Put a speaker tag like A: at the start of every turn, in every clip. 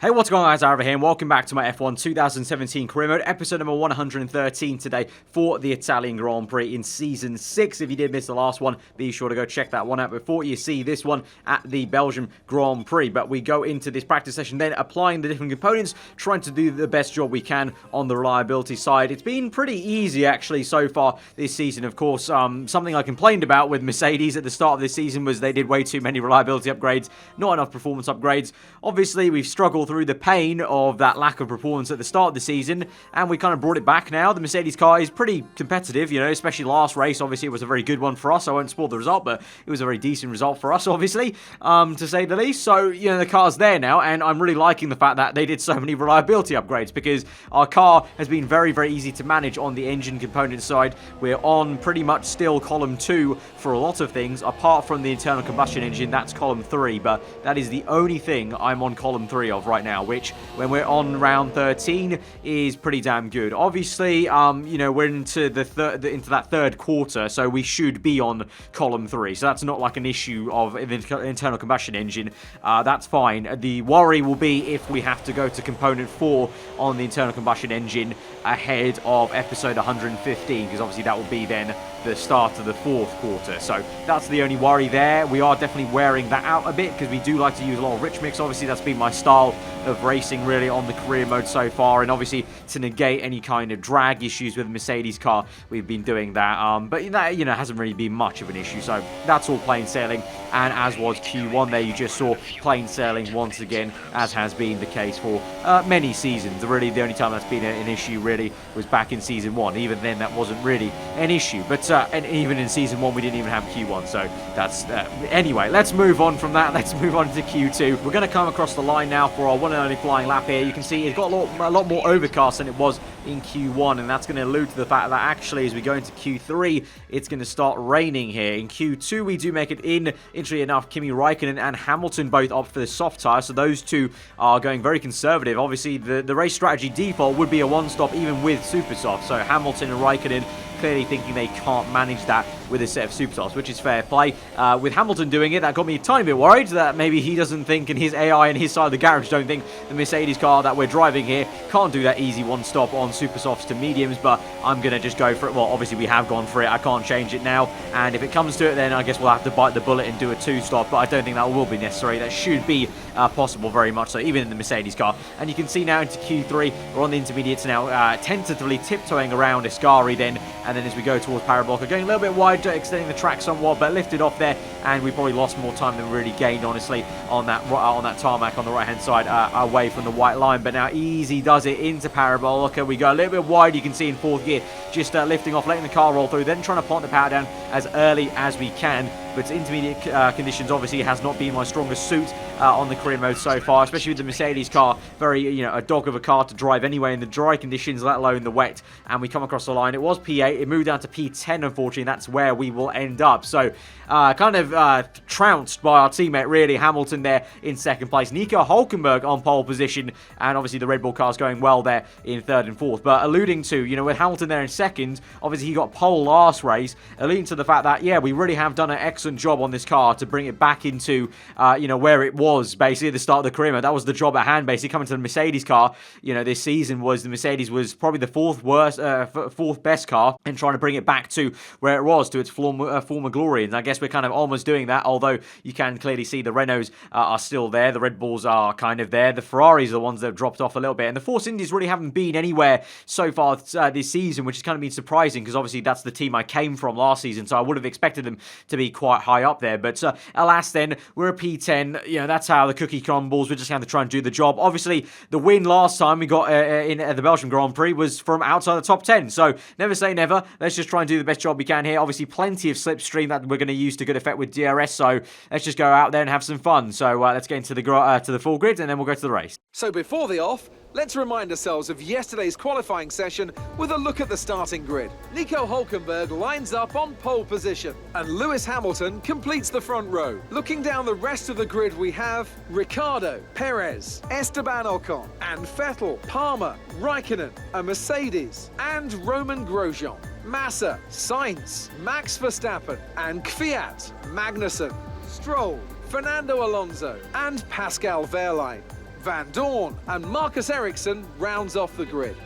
A: Hey, what's going on, guys? Aarava here, and welcome back to my F1 2017 career mode, episode number 113 today for the Italian Grand Prix in Season 6. If you did miss the last one, be sure to go check that one out before you see this one at the Belgium Grand Prix. But we go into this practice session then applying the different components, trying to do the best job we can on the reliability side. It's been pretty easy, actually, so far this season. Of course, something I complained about with Mercedes at the start of this season was they did way too many reliability upgrades, not enough performance upgrades. Obviously, we've struggled through the pain of that lack of performance at the start of the season, and we kind of brought it back now. The Mercedes car is pretty competitive, you know, especially last race. Obviously, it was a very good one for us. I won't spoil the result, but it was a very decent result for us, obviously, to say the least. So, you know, the car's there now, and I'm really liking the fact that they did so many reliability upgrades because our car has been very, very easy to manage on the engine component side. We're on pretty much still column 2 for a lot of things, apart from the internal combustion engine. That's column 3, but that is the only thing I'm on column 3 of right now, which when we're on round 13 is pretty damn good. Obviously, you know, we're into that third quarter, so we should be on column 3. So that's not like an issue of internal combustion engine. That's fine. The worry will be if we have to go to component 4 on the internal combustion engine ahead of episode 115, because obviously that will be then the start of the fourth quarter. So that's the only worry there. We are definitely wearing that out a bit because we do like to use a lot of rich mix. Obviously, that's been my style of racing really on the career mode so far, and obviously to negate any kind of drag issues with the Mercedes car, we've been doing that. But that, you know, hasn't really been much of an issue. So that's all plain sailing, and as was Q1 there, you just saw plain sailing once again, as has been the case for many seasons. Really, the only time that's been an issue really was back in Season 1. Even then, that wasn't really an issue. But and even in Season 1, we didn't even have Q1. So that's anyway. Let's move on from that. Let's move on to Q2. We're going to come across the line now for our one and only flying lap here. You can see it's got a lot more overcast than it was in Q1, and that's going to allude to the fact that actually as we go into Q3, it's going to start raining here. In Q2, we do make it in. Interestingly enough, Kimi Räikkönen and Hamilton both opt for the soft tyre, so those two are going very conservative. Obviously, the race strategy default would be a one-stop even with super soft, so Hamilton and Räikkönen clearly thinking they can't manage that with a set of super softs, which is fair play. With Hamilton doing it, that got me a tiny bit worried that maybe he doesn't think, and his AI and his side of the garage don't think the Mercedes car that we're driving here can't do that easy one stop on super softs to mediums, but I'm going to just go for it. Well, obviously we have gone for it. I can't change it now, and if it comes to it, then I guess we'll have to bite the bullet and do a two-stop, but I don't think that will be necessary. That should be possible very much so, even in the Mercedes car. And you can see now into Q3, we're on the intermediates now, tentatively tiptoeing around Ascari then, and then as we go towards Parabolica, going a little bit wide, extending the track somewhat, but lifted off there, and we probably lost more time than we really gained, honestly, on that tarmac on the right-hand side, away from the white line. But now easy does it into Parabolica. We go a little bit wide, you can see in fourth gear, just lifting off, letting the car roll through, then trying to plant the power down as early as we can. But intermediate conditions obviously has not been my strongest suit on the career mode so far, especially with the Mercedes car. Very, you know, a dog of a car to drive anyway in the dry conditions, let alone the wet. And we come across the line. It was P8. It moved down to P10, unfortunately. That's where we will end up. So kind of trounced by our teammate, really. Hamilton there in second place. Nico Hülkenberg on pole position. And obviously the Red Bull car's going well there in third and fourth. But alluding to, you know, with Hamilton there in second, obviously he got pole last race. Alluding to the fact that, yeah, we really have done an excellent job on this car to bring it back into, you know, where it was basically at the start of the career mode. That was the job at hand, basically coming to the Mercedes car. You know, this season was the Mercedes was probably the fourth best car, and trying to bring it back to where it was, to its former glory. And I guess we're kind of almost doing that, although you can clearly see the Renaults are still there. The Red Bulls are kind of there. The Ferraris are the ones that have dropped off a little bit. And the Force Indies really haven't been anywhere so far this season, which has kind of been surprising because obviously that's the team I came from last season. So I would have expected them to be quite high up there. But alas then, we're a P10. You know, that's how the cookie crumbles. We're just going to try and do the job. Obviously, the win last time we got in the Belgian Grand Prix was from outside the top 10. So never say never. Let's just try and do the best job we can here. Obviously, plenty of slipstream that we're going to use to good effect with DRS. So let's just go out there and have some fun. So let's get into the full grid, and then we'll go to the race.
B: So before the off, let's remind ourselves of yesterday's qualifying session with a look at the starting grid. Nico Hülkenberg lines up on pole position, and Lewis Hamilton completes the front row. Looking down the rest of the grid, we have Ricciardo, Perez, Esteban Ocon, and Vettel, Palmer, Räikkönen, a Mercedes, and Roman Grosjean. Massa, Sainz, Max Verstappen, and Kvyat, Magnussen, Stroll, Fernando Alonso, and Pascal Wehrlein. Van Dorn, and Marcus Ericsson rounds off the grid.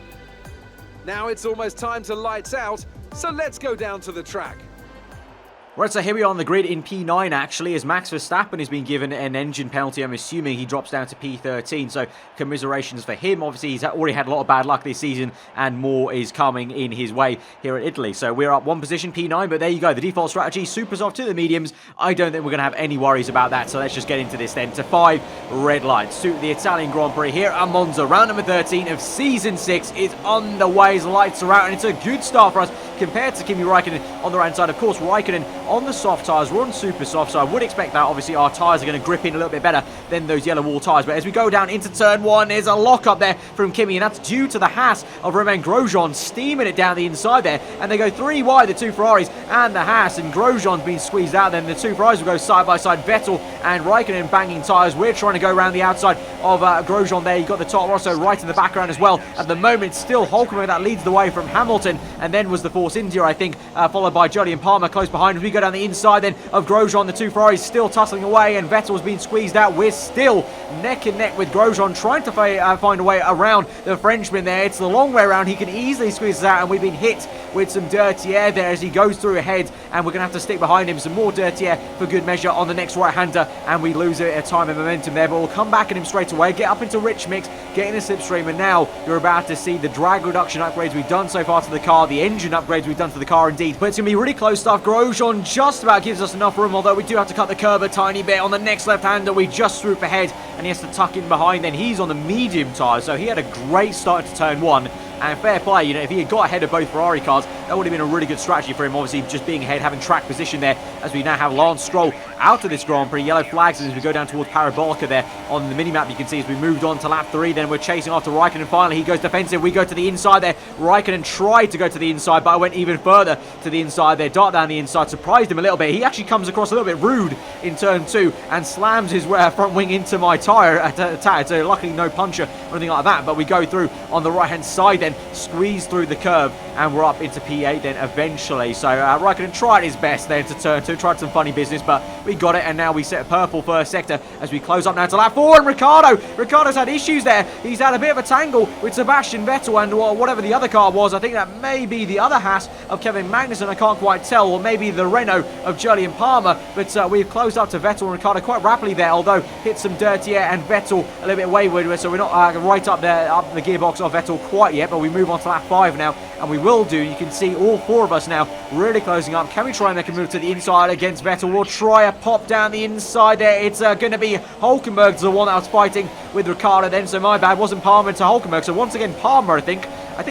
B: Now it's almost time to lights out, so let's go down to the track.
A: Right, so here we are on the grid in P9, actually, as Max Verstappen has been given an engine penalty. I'm assuming he drops down to P13, so commiserations for him. Obviously, he's already had a lot of bad luck this season, and more is coming in his way here at Italy. So we're up one position, P9, but there you go. The default strategy, super soft to the mediums. I don't think we're going to have any worries about that, so let's just get into this then. To 5 red lights to the Italian Grand Prix here at Monza. Round number 13 of Season 6 is on the way as lights are out, and it's a good start for us compared to Kimi Raikkonen on the right side. Of course, Raikkonen on the soft tyres, we're on super soft, so I would expect that. Obviously, our tyres are going to grip in a little bit better than those yellow wall tyres. But as we go down into turn 1, there's a lock up there from Kimi, and that's due to the Haas of Romain Grosjean steaming it down the inside there. And they go 3 wide, the 2 Ferraris and the Haas, and Grosjean's been squeezed out. Then the 2 Ferraris will go side by side. Vettel and Raikkonen banging tyres. We're trying to go around the outside of Grosjean there. You've got the Toro Rosso right in the background as well. At the moment, still Hulkenberg that leads the way from Hamilton, and then was the Force India, I think, followed by Jolyon Palmer close behind. As we go down the inside then of Grosjean, the 2 Ferraris still tussling away, and Vettel's been squeezed out. We're still neck and neck with Grosjean, trying to find a way around the Frenchman there. It's the long way around. He can easily squeeze us out, and we've been hit with some dirty air there as he goes through ahead, and we're going to have to stick behind him. Some more dirty air for good measure on the next right-hander, and we lose a time and momentum there, but we'll come back at him straight away, get up into rich mix, get in the slipstream, and now you're about to see the drag reduction upgrades we've done so far to the car, the engine upgrades we've done to the car indeed. But it's going to be really close stuff. Grosjean just about gives us enough room, although we do have to cut the curb a tiny bit. On the next left-hander, we just swoop ahead, and he has to tuck in behind. Then he's on the medium tyre, so he had a great start to turn 1. And fair play, you know, if he had got ahead of both Ferrari cars, that would have been a really good strategy for him. Obviously, just being ahead, having track position there, as we now have Lance Stroll out of this Grand Prix. Yellow flags as we go down towards Parabolica there on the mini-map. You can see as we moved on to lap 3, then we're chasing after Raikkonen. Finally, he goes defensive. We go to the inside there. Raikkonen tried to go to the inside, but I went even further to the inside there. Dart down the inside, surprised him a little bit. He actually comes across a little bit rude in turn 2 and slams his front wing into my tyre. So luckily no puncture or anything like that, but we go through on the right-hand side then, squeeze through the curve, and we're up into P8 then eventually. So Raikkonen tried his best then to turn 2, tried some funny business, but we got it, and now we set a purple first sector as we close up now to lap 4, and Ricardo's had issues there. He's had a bit of a tangle with Sebastian Vettel and whatever the other car was. I think that may be the other Haas of Kevin Magnussen, I can't quite tell, or maybe the Renault of Jolyon Palmer, but we've closed up to Vettel and Ricciardo quite rapidly there, although hit some dirty air, and Vettel a little bit wayward, so we're not right up there, up the gearbox of Vettel quite yet, but we move on to lap 5 now, and we will do. You can see all 4 of us now really closing up. Can we try and make a move to the inside against Vettel? We'll try a pop down the inside there. It's going to be Hulkenberg's the one that was fighting with Ricciardo then, so my bad, wasn't Palmer to Hulkenberg. So once again, Palmer, I think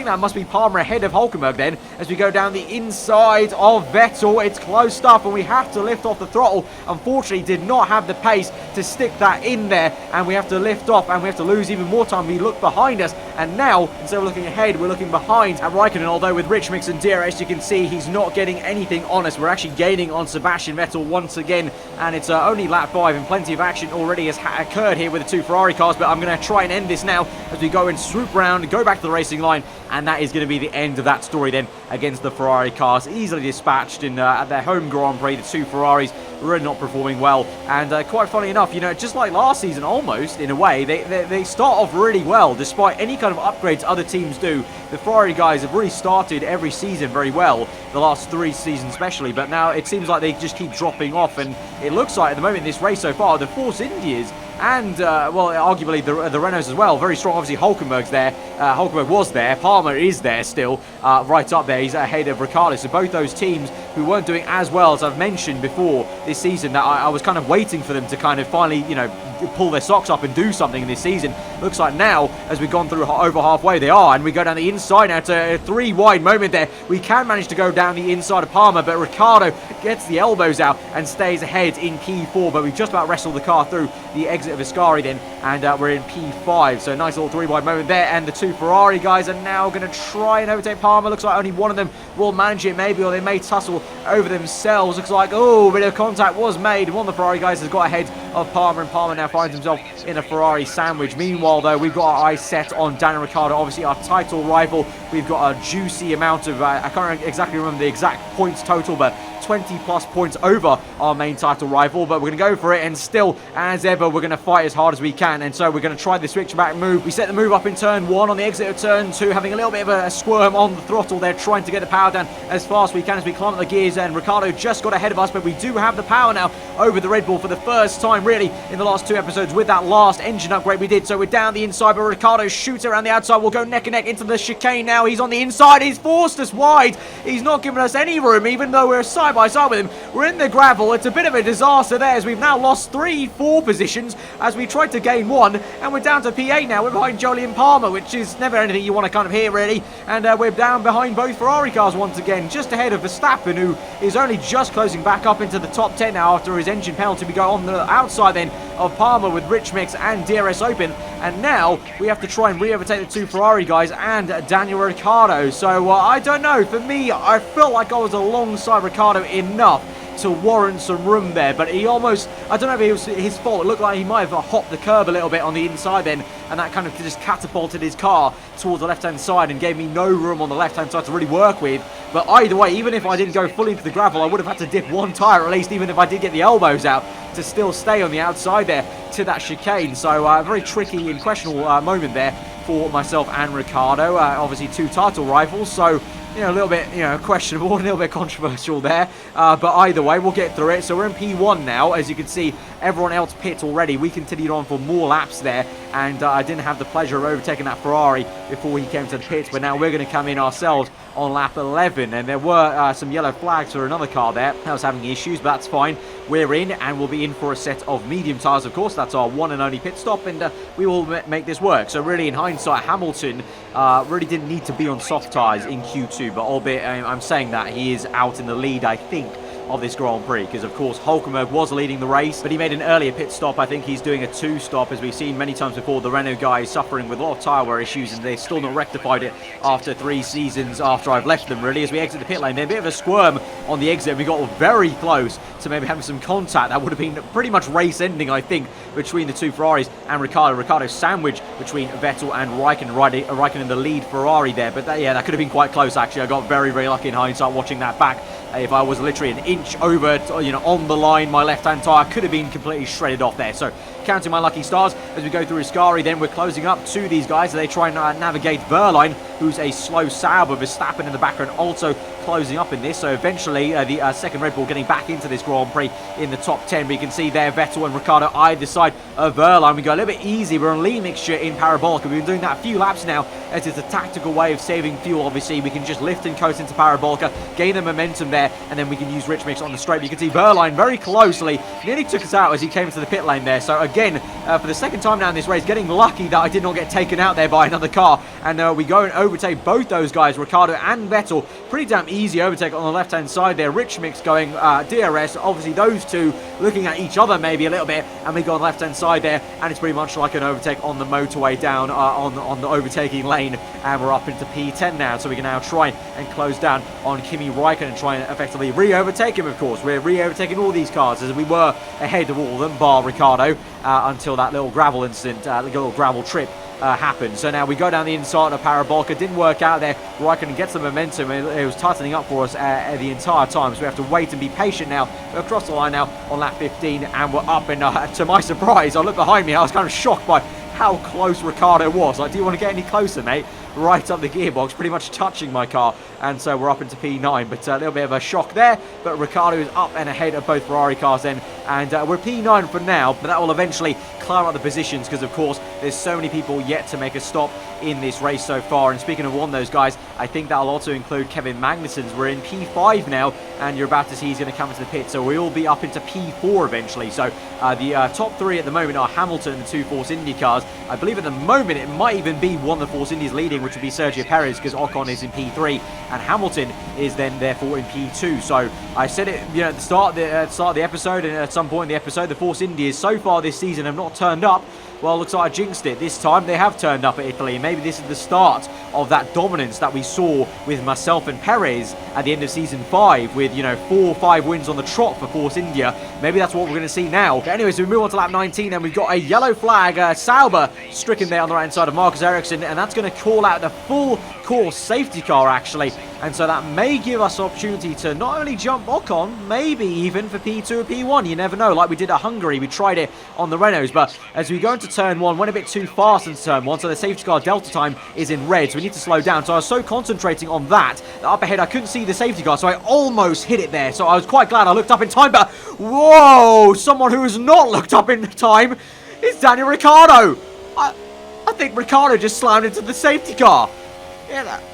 A: that must be Palmer ahead of Hulkenberg then, as we go down the inside of Vettel. It's close stuff, and we have to lift off the throttle. Unfortunately, did not have the pace to stick that in there, and we have to lift off, and we have to lose even more time. We look behind us, and now, instead of looking ahead, we're looking behind at Raikkonen, although with rich mix and DRS, you can see he's not getting anything on us. We're actually gaining on Sebastian Vettel once again, and it's only lap 5, and plenty of action already has occurred here with the 2 Ferrari cars, but I'm going to try and end this now as we go and swoop around, go back to the racing line, and that is going to be the end of that story then against the Ferrari cars. Easily dispatched in at their home Grand Prix. The 2 Ferraris really not performing well, and quite funny enough, you know, just like last season almost in a way, they start off really well despite any kind of upgrades other teams do. The Ferrari guys have really started every season very well, the last 3 seasons especially, but now it seems like they just keep dropping off, and it looks like at the moment in this race so far, the Force Indias and, well, arguably the Renaults as well, very strong. Obviously, Hulkenberg's there. Hulkenberg was there. Palmer is there still, right up there. He's ahead of Ricciardo. So both those teams who weren't doing as well as I've mentioned before this season, that I was kind of waiting for them to kind of finally, you know, pull their socks up and do something this season. Looks like now, as we've gone through over halfway, they are, and we go down the inside now to a 3 wide moment there. We can manage to go down the inside of Palmer, but Ricciardo gets the elbows out and stays ahead in P4, but we've just about wrestled the car through the exit of Ascari then, and we're in P5, so a nice little 3 wide moment there, and the 2 Ferrari guys are now going to try and overtake Palmer. Looks like only one of them will manage it maybe, or they may tussle over themselves. Looks like, oh, a bit of contact was made. One of the Ferrari guys has got ahead of Palmer, and Palmer now finds himself in a Ferrari sandwich. Meanwhile though, we've got our eyes set on Daniel Ricciardo, obviously our title rival. We've got a juicy amount of, I can't exactly remember the exact points total, but 20 plus points over our main title rival, but we're going to go for it, and still, as ever, we're going to fight as hard as we can. can. And so we're going to try the switchback move. We set the move up in turn 1 on the exit of turn 2, having a little bit of a squirm on the throttle there, trying to get the power down as fast as we can as we climb up the gears. And Ricciardo just got ahead of us, but we do have the power now over the Red Bull for the first time, really, in the last 2 episodes with that last engine upgrade we did. So we're down the inside, but Ricciardo shoots around the outside. We'll go neck and neck into the chicane now. He's on the inside. He's forced us wide. He's not giving us any room, even though we're side by side with him. We're in the gravel. It's a bit of a disaster there, as we've now lost 3-4 positions as we tried to gain 1, and we're down to P8 now. We're behind Jolyon Palmer, which is never anything you want to kind of hear, really. And we're down behind both Ferrari cars once again, just ahead of Verstappen, who is only just closing back up into the top 10 now after his engine penalty. We go on the outside then of Palmer with Rich Mix and DRS open, and now we have to try and re-overtake the 2 Ferrari guys and Daniel Ricciardo. So I don't know, for me, I felt like I was alongside Ricciardo enough to warrant some room there, but he almost, I don't know if it was his fault. It looked like he might have hopped the curb a little bit on the inside then, and that kind of just catapulted his car towards the left-hand side and gave me no room on the left-hand side to really work with. But either way, even if I didn't go fully into the gravel, I would have had to dip 1 tyre at least, even if I did get the elbows out, to still stay on the outside there to that chicane. So a very tricky and questionable moment there for myself and Ricciardo. Obviously 2 title rivals, so you know, a little bit, questionable, a little bit controversial there. But either way, we'll get through it. So we're in P1 now. As you can see, everyone else pit already. We continued on for more laps there. And I didn't have the pleasure of overtaking that Ferrari before he came to the pits. But now we're going to come in ourselves on lap 11. And there were some yellow flags for another car there that was having issues, but that's fine. We're in, and we'll be in for a set of medium tyres, of course. That's our one and only pit stop, and we will make this work. So really, in hindsight, Hamilton really didn't need to be on soft tyres in Q2, but albeit I'm saying that he is out in the lead, I think, of this Grand Prix, because of course Hulkenberg was leading the race, but he made an earlier pit stop. I think he's doing a 2-stop, as we've seen many times before. The Renault guy is suffering with a lot of tyre wear issues, and they've still not rectified it after 3 seasons after I've left them, really. As we exit the pit lane, there's a bit of a squirm on the exit. We got very close to maybe having some contact. That would have been pretty much race ending, I think, between the 2 Ferraris and Ricciardo. Ricciardo sandwiched between Vettel and Raikkonen in the lead Ferrari there, but that could have been quite close, actually. I got very, very lucky in hindsight watching that back. If I was literally an inch over, on the line, my left-hand tyre could have been completely shredded off there. So, counting my lucky stars as we go through Ascari, then we're closing up to these guys. They try and navigate Wehrlein, who's a slow Sauber. Verstappen in the background also closing up in this. So, eventually, the second Red Bull getting back into this Grand Prix in the top 10. We can see there Vettel and Ricciardo either side of Wehrlein. We go a little bit easy. We're on lean mixture in Parabolica. We've been doing that a few laps now, as it's a tactical way of saving fuel. Obviously, we can just lift and coast into Parabolica, gain the momentum there, and then we can use Rich Mix on the straight. You can see Wehrlein very closely, nearly took us out as he came into the pit lane there. So again, for the second time now in this race, getting lucky that I did not get taken out there by another car. And we go and overtake both those guys, Ricciardo and Vettel. Pretty damn easy overtake on the left-hand side there. Rich Mix going DRS. Obviously, those two looking at each other maybe a little bit, and we go on the left-hand side there, and it's pretty much like an overtake on the motorway down on the overtaking lane, and we're up into P10 now. So we can now try and close down on Kimi Raikkonen and try and effectively re-overtake him, of course. We're re-overtaking all these cars, as we were ahead of all of them, bar Ricciardo, until that little gravel incident, little gravel trip happened. So now we go down the inside of Parabolica. Didn't work out there. Raikkonen gets the momentum. It was tightening up for us the entire time, so we have to wait and be patient now. We're across the line now on lap 15, and we're up, and to my surprise, I looked behind me. I was kind of shocked by how close Ricciardo was. Like, do you want to get any closer, mate? Right up the gearbox, pretty much touching my car, and so we're up into P9, but a little bit of a shock there. But Ricciardo is up and ahead of both Ferrari cars then, and we're P9 for now, but that will eventually climb up the positions, because of course there's so many people yet to make a stop in this race so far. And speaking of one of those guys, I think that'll also include Kevin Magnussen's. We're in P5 now, and you're about to see he's going to come into the pit, so we'll be up into P4 eventually. So the top 3 at the moment are Hamilton and the 2 Force Indy cars. I believe at the moment it might even be one of the Force Indies leading, which would be Sergio Perez, because Ocon is in P3 and Hamilton is then therefore in P2. So I said it, at the start of the episode, and at some point in the episode, the Force Indies so far this season have not turned up. Well, it looks like I jinxed it. This time they have turned up at Italy. Maybe this is the start of that dominance that we saw with myself and Perez at the end of Season 5 with, 4 or 5 wins on the trot for Force India. Maybe that's what we're going to see now. But anyway, so we move on to lap 19, and we've got a yellow flag, Sauber, stricken there on the right-hand side of Marcus Ericsson, and that's going to call out the full course safety car, actually. And so that may give us opportunity to not only jump Ocon, maybe even for P2 or P1. You never know. Like we did at Hungary, we tried it on the Renaults. But as we go into turn 1, went a bit too fast into turn 1, so the safety car delta time is in red, so we need to slow down. So I was so concentrating on that up ahead I couldn't see the safety car, so I almost hit it there. So I was quite glad I looked up in time, but whoa, someone who has not looked up in time is Daniel Ricciardo. I think Ricciardo just slammed into the safety car.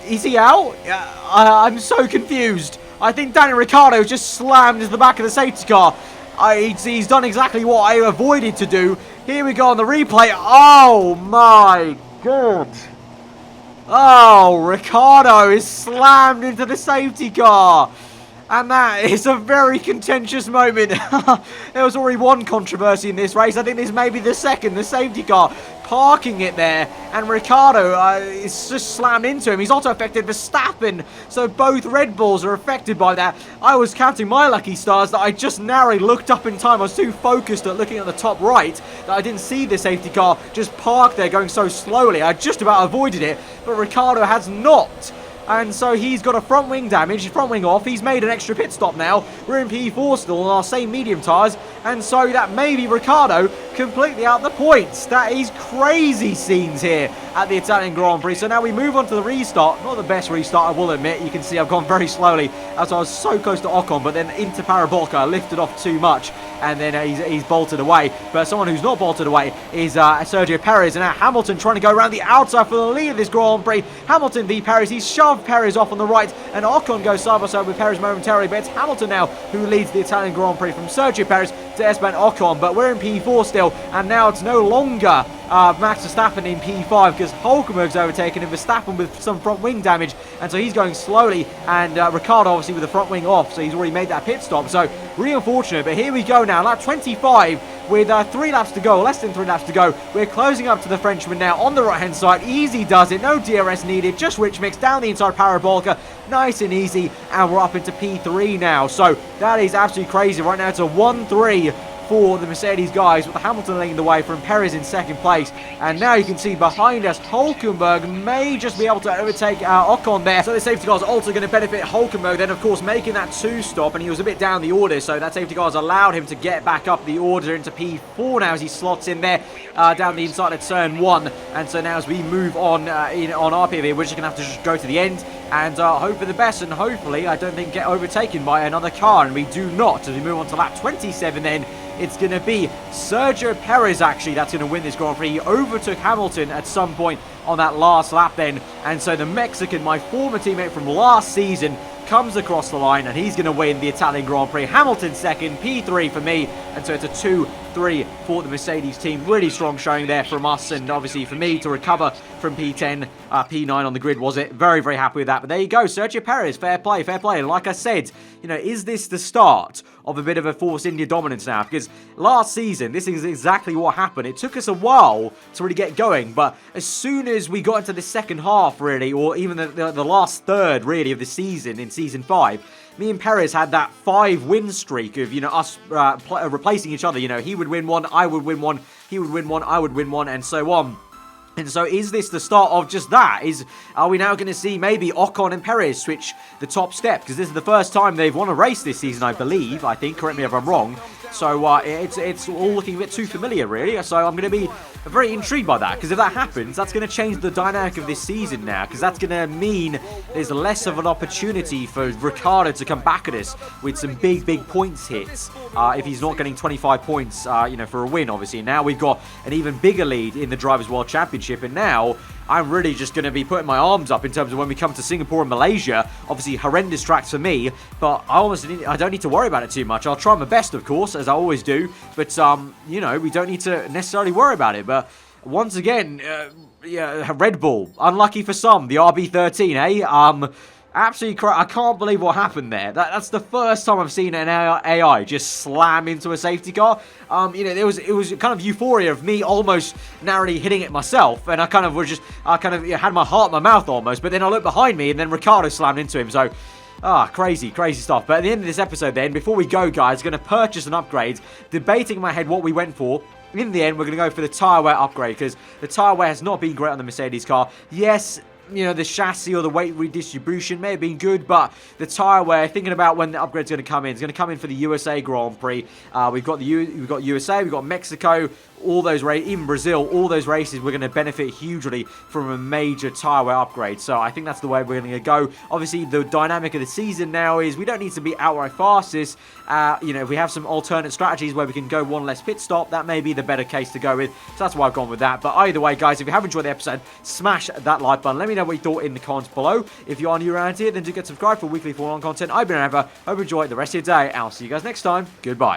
A: Is he out? I'm so confused. I think Daniel Ricciardo just slammed into the back of the safety car. He's done exactly what I avoided to do. Here we go on the replay. Oh my god. Oh, Ricciardo is slammed into the safety car. And that is a very contentious moment. There was already one controversy in this race. I think this may be the second. The safety car parking it there. And Ricciardo is just slammed into him. He's also affected Verstappen. So both Red Bulls are affected by that. I was counting my lucky stars that I just narrowly looked up in time. I was too focused at looking at the top right that I didn't see the safety car just parked there going so slowly. I just about avoided it. But Ricciardo has not. And so he's got a front wing damage, front wing off. He's made an extra pit stop now. We're in P4 still on our same medium tyres. And so that may be Ricciardo completely out the points. That is crazy scenes here at the Italian Grand Prix. So now we move on to the restart. Not the best restart, I will admit. You can see I've gone very slowly as I was so close to Ocon. But then into Parabolica, I lifted off too much. And then he's bolted away. But someone who's not bolted away is Sergio Perez. And now Hamilton trying to go around the outside for the lead of this Grand Prix. Hamilton v Perez. He's shoved Perez off on the right. And Ocon goes side by side with Perez momentarily. But it's Hamilton now who leads the Italian Grand Prix from Sergio Perez to Esteban Ocon. But we're in P4 still. And now it's no longer Max Verstappen in P5 because Hulkenberg's overtaken and Verstappen with some front wing damage. And so he's going slowly. And Ricciardo obviously with the front wing off. So he's already made that pit stop. So really unfortunate. But here we go now. Lap 25 with 3 laps to go. Less than 3 laps to go. We're closing up to the Frenchman now on the right hand side. Easy does it. No DRS needed. Just rich mix down the inside Parabolica. Nice and easy. And we're up into P3 now. So that is absolutely crazy. Right now it's a 1-3 for the Mercedes guys, with Hamilton leading the way from Perez in second place. And now you can see behind us, Hulkenberg may just be able to overtake Ocon there. So the safety car is also going to benefit Hulkenberg then, of course, making that 2-stop. And he was a bit down the order, so that safety car has allowed him to get back up the order into P4 now as he slots in there down the inside of turn 1. And so now as we move on on our PV, we're just going to have to just go to the end and hope for the best. And hopefully, I don't think, get overtaken by another car. And we do not. As we move on to lap 27 then, it's going to be Sergio Perez, actually, that's going to win this Grand Prix. He overtook Hamilton at some point on that last lap then. And so the Mexican, my former teammate from last season, comes across the line and he's going to win the Italian Grand Prix. Hamilton second, P3 for me. And so it's a 2-3 for the Mercedes team. Really strong showing there from us, and obviously for me to recover from P10, P9 on the grid, was it? Very, very happy with that. But there you go, Sergio Perez, fair play, fair play. And like I said, you know, is this the start of a bit of a Force India dominance now? Because last season, this is exactly what happened. It took us a while to really get going, but as soon as we got into the second half, really, or even the last third, really, of the season in Season 5, me and Perez had that 5-win streak of, you know, us replacing each other. You know, he would win one, I would win one, he would win one, I would win one, and so on. And so is this the start of just that? Are we now going to see maybe Ocon and Perez switch the top step? Because this is the first time they've won a race this season, I believe. I think, correct me if I'm wrong. So it's all looking a bit too familiar, really. So I'm going to be very intrigued by that. Because if that happens, that's going to change the dynamic of this season now. Because that's going to mean there's less of an opportunity for Ricciardo to come back at us with some big, big points hits. If he's not getting 25 points, you know, for a win, obviously. Now we've got an even bigger lead in the Drivers' World Championship. And now I'm really just going to be putting my arms up in terms of when we come to Singapore and Malaysia. Obviously, horrendous tracks for me, but I don't need to worry about it too much. I'll try my best, of course, as I always do. But, you know, we don't need to necessarily worry about it. But once again, yeah, Red Bull, unlucky for some. The RB13, eh? Absolutely, I can't believe what happened there. That's the first time I've seen an AI just slam into a safety car. You know, it was kind of euphoria of me almost narrowly hitting it myself, and I kind of had my heart in my mouth almost. But then I looked behind me, and then Ricciardo slammed into him. So, crazy stuff. But at the end of this episode, then, before we go, guys, going to purchase an upgrade. Debating in my head what we went for. In the end, we're going to go for the tyre wear upgrade because the tyre wear has not been great on the Mercedes car. Yes, you know, the chassis or the weight redistribution may have been good, but the tyre wear, thinking about when the upgrade's going to come in, it's going to come in for the USA Grand Prix. We've got USA, we've got Mexico. all those races, even Brazil, all those races, we're going to benefit hugely from a major tyre wear upgrade. So I think that's the way we're going to go. Obviously, the dynamic of the season now is we don't need to be outright fastest. If we have some alternate strategies where we can go one less pit stop, that may be the better case to go with. So that's why I've gone with that. But either way, guys, if you have enjoyed the episode, smash that like button. Let me know what you thought in the comments below. If you are new around here, then do get subscribed for weekly Formula 1 content. I've been Aarava. Hope you enjoy the rest of your day. I'll see you guys next time. Goodbye.